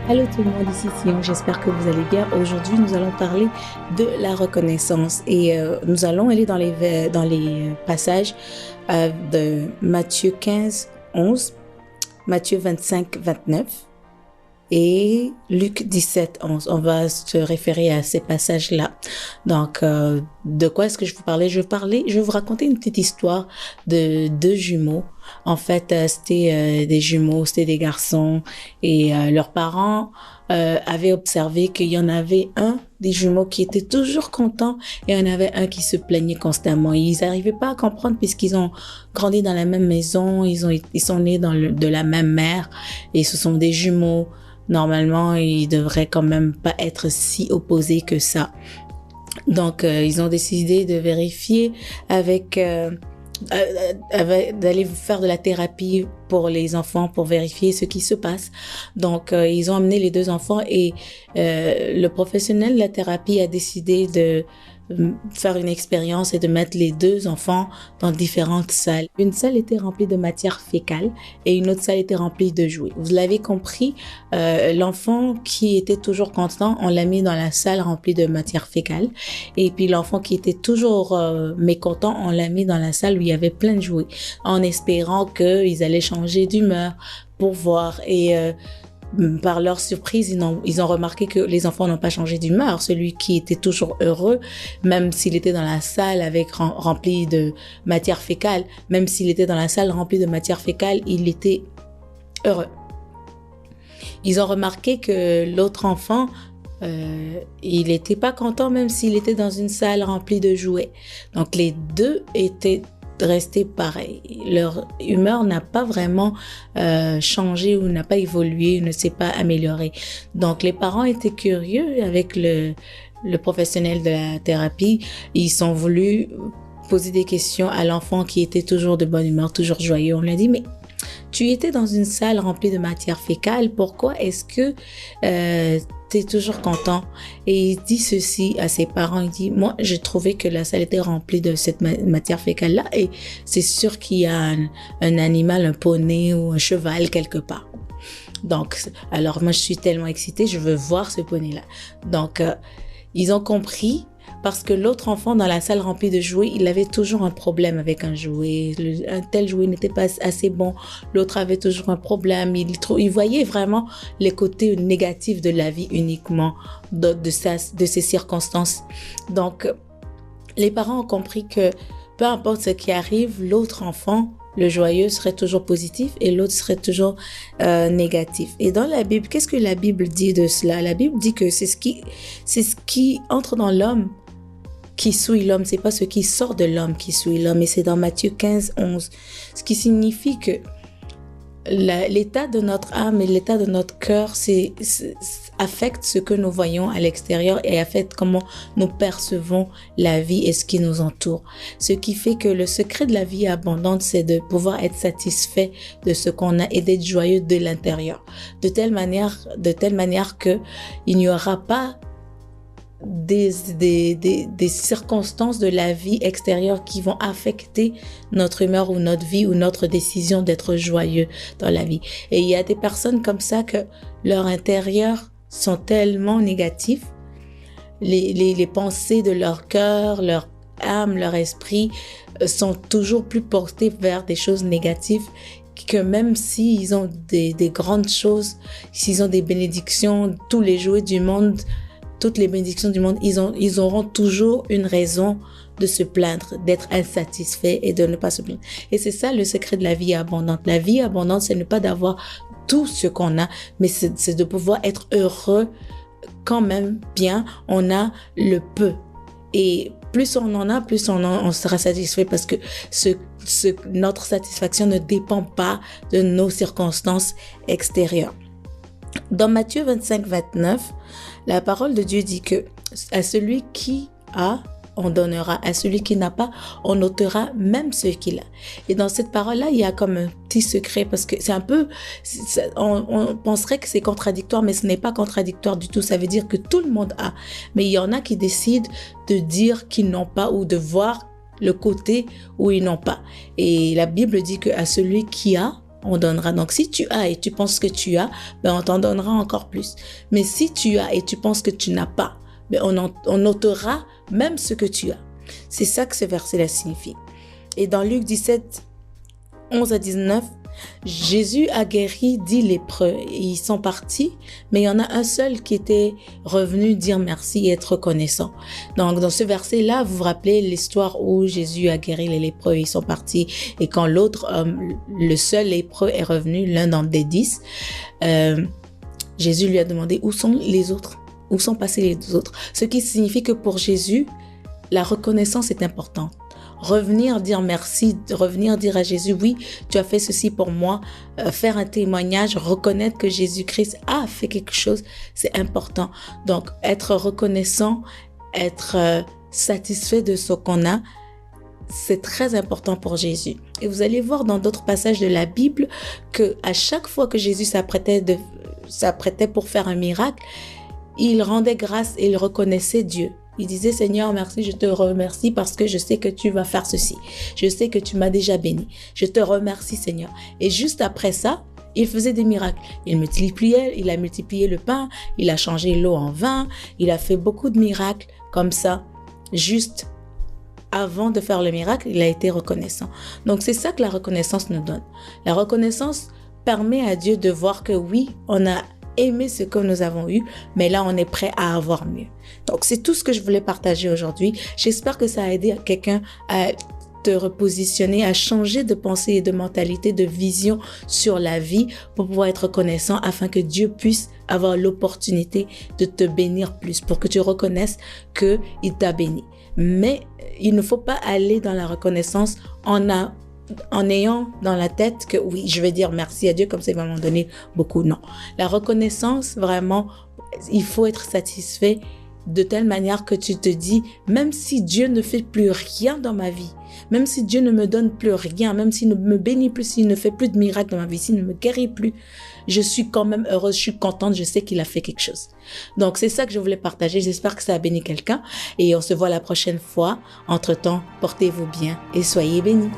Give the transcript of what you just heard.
Allô tout le monde, ici Sion, j'espère que vous allez bien. Aujourd'hui, nous allons parler de la reconnaissance et nous allons aller dans les passages de Matthieu 15, 11, Matthieu 25, 29 et Luc 17, 11. On va se référer à ces passages-là. Donc, de quoi est-ce que je vais vous parler? Je vais vous raconter une petite histoire de deux jumeaux. En fait, c'était des jumeaux, c'était des garçons et leurs parents avaient observé qu'il y en avait un des jumeaux qui était toujours content et il y en avait un qui se plaignait constamment. Ils n'arrivaient pas à comprendre puisqu'ils ont grandi dans la même maison, ils sont nés de la même mère et ce sont des jumeaux. Normalement, ils devraient quand même pas être si opposés que ça. Donc, ils ont décidé de vérifier d'aller faire de la thérapie pour les enfants pour vérifier ce qui se passe. Donc, ils ont amené les deux enfants et le professionnel de la thérapie a décidé de faire une expérience et de mettre les deux enfants dans différentes salles. Une salle était remplie de matière fécale et une autre salle était remplie de jouets. Vous l'avez compris, l'enfant qui était toujours content, on l'a mis dans la salle remplie de matière fécale. Et puis l'enfant qui était toujours mécontent, on l'a mis dans la salle où il y avait plein de jouets, en espérant qu'ils allaient changer d'humeur pour voir. Et par leur surprise, ils ont remarqué que les enfants n'ont pas changé d'humeur. Celui qui était toujours heureux, même s'il était dans la salle remplie de matière fécale, il était heureux. Ils ont remarqué que l'autre enfant, il n'était pas content même s'il était dans une salle remplie de jouets. Donc les deux étaient restés pareils. Leur humeur n'a pas vraiment changé ou n'a pas évolué, ne s'est pas améliorée. Donc les parents étaient curieux avec le professionnel de la thérapie. Ils ont voulu poser des questions à l'enfant qui était toujours de bonne humeur, toujours joyeux. On lui a dit, mais tu étais dans une salle remplie de matière fécale, pourquoi est-ce que tu es toujours content? Et il dit ceci à ses parents, il dit, moi j'ai trouvé que la salle était remplie de cette matière fécale-là et c'est sûr qu'il y a un animal, un poney ou un cheval quelque part. Donc, alors moi je suis tellement excitée, je veux voir ce poney-là. Donc, ils ont compris. Parce que l'autre enfant dans la salle remplie de jouets, il avait toujours un problème avec un jouet. Un tel jouet n'était pas assez bon. L'autre avait toujours un problème. Il voyait vraiment les côtés négatifs de la vie uniquement, de ces circonstances. Donc, les parents ont compris que peu importe ce qui arrive, l'autre enfant, le joyeux, serait toujours positif et l'autre serait toujours négatif. Et dans la Bible, qu'est-ce que la Bible dit de cela? La Bible dit que c'est ce qui entre dans l'homme qui souille l'homme, c'est pas ce qui sort de l'homme qui souille l'homme. Et c'est dans Matthieu 15, 11. Ce qui signifie que l'état de notre âme et l'état de notre cœur affecte ce que nous voyons à l'extérieur et affecte comment nous percevons la vie et ce qui nous entoure. Ce qui fait que le secret de la vie abondante, c'est de pouvoir être satisfait de ce qu'on a et d'être joyeux de l'intérieur. De telle manière que il n'y aura pas des circonstances de la vie extérieure qui vont affecter notre humeur ou notre vie ou notre décision d'être joyeux dans la vie. Et il y a des personnes comme ça que leur intérieur sont tellement négatifs, les pensées de leur cœur, leur âme, leur esprit sont toujours plus portés vers des choses négatives, que même s'ils ont des grandes choses, s'ils ont des bénédictions, tous les jouets du monde, toutes les bénédictions du monde, ils auront toujours une raison de se plaindre, d'être insatisfaits et de ne pas se plaindre. Et c'est ça le secret de la vie abondante. La vie abondante, c'est ne pas d'avoir tout ce qu'on a, mais c'est de pouvoir être heureux quand même bien. On a le peu. Et plus on en a, plus on sera satisfait parce que notre satisfaction ne dépend pas de nos circonstances extérieures. Dans Matthieu 25, 29, la parole de Dieu dit que à celui qui a, on donnera. À celui qui n'a pas, on ôtera même ce qu'il a. Et dans cette parole-là, il y a comme un petit secret parce que c'est un peu, on penserait que c'est contradictoire, mais ce n'est pas contradictoire du tout. Ça veut dire que tout le monde a. Mais il y en a qui décident de dire qu'ils n'ont pas ou de voir le côté où ils n'ont pas. Et la Bible dit que à celui qui a, on donnera. Donc, si tu as et tu penses que tu as, ben, on t'en donnera encore plus. Mais si tu as et tu penses que tu n'as pas, ben, on notera même ce que tu as. C'est ça que ce verset-là signifie. Et dans Luc 17, 11 à 19, Jésus a guéri 10 lépreux. Ils sont partis, mais il y en a un seul qui était revenu dire merci et être reconnaissant. Donc, dans ce verset-là, vous vous rappelez l'histoire où Jésus a guéri les lépreux, ils sont partis. Et quand l'autre homme, le seul lépreux est revenu, l'un des 10, Jésus lui a demandé où sont les autres? Où sont passés les autres? Ce qui signifie que pour Jésus, la reconnaissance est importante. Revenir dire merci, revenir dire à Jésus, oui, tu as fait ceci pour moi, faire un témoignage, reconnaître que Jésus-Christ a fait quelque chose, c'est important. Donc, être reconnaissant, être satisfait de ce qu'on a, c'est très important pour Jésus. Et vous allez voir dans d'autres passages de la Bible que à chaque fois que Jésus s'apprêtait pour faire un miracle, il rendait grâce et il reconnaissait Dieu. Il disait, Seigneur, merci, je te remercie parce que je sais que tu vas faire ceci. Je sais que tu m'as déjà béni. Je te remercie, Seigneur. Et juste après ça, il faisait des miracles. Il a multiplié le pain, il a changé l'eau en vin, il a fait beaucoup de miracles comme ça. Juste avant de faire le miracle, il a été reconnaissant. Donc, c'est ça que la reconnaissance nous donne. La reconnaissance permet à Dieu de voir que oui, on a aimé ce que nous avons eu, mais là, on est prêt à avoir mieux. Donc, c'est tout ce que je voulais partager aujourd'hui. J'espère que ça a aidé quelqu'un à te repositionner, à changer de pensée et de mentalité, de vision sur la vie pour pouvoir être reconnaissant afin que Dieu puisse avoir l'opportunité de te bénir plus, pour que tu reconnaisses qu'il t'a béni. Mais il ne faut pas aller dans la reconnaissance en ayant dans la tête que oui, je vais dire merci à Dieu comme ça il va m'en donner beaucoup. Non. La reconnaissance, vraiment, il faut être satisfait de telle manière que tu te dis, même si Dieu ne fait plus rien dans ma vie, même si Dieu ne me donne plus rien, même s'il ne me bénit plus, s'il ne fait plus de miracles dans ma vie, s'il ne me guérit plus, je suis quand même heureuse, je suis contente, je sais qu'il a fait quelque chose. Donc, c'est ça que je voulais partager. J'espère que ça a béni quelqu'un et on se voit la prochaine fois. Entre-temps, portez-vous bien et soyez bénis.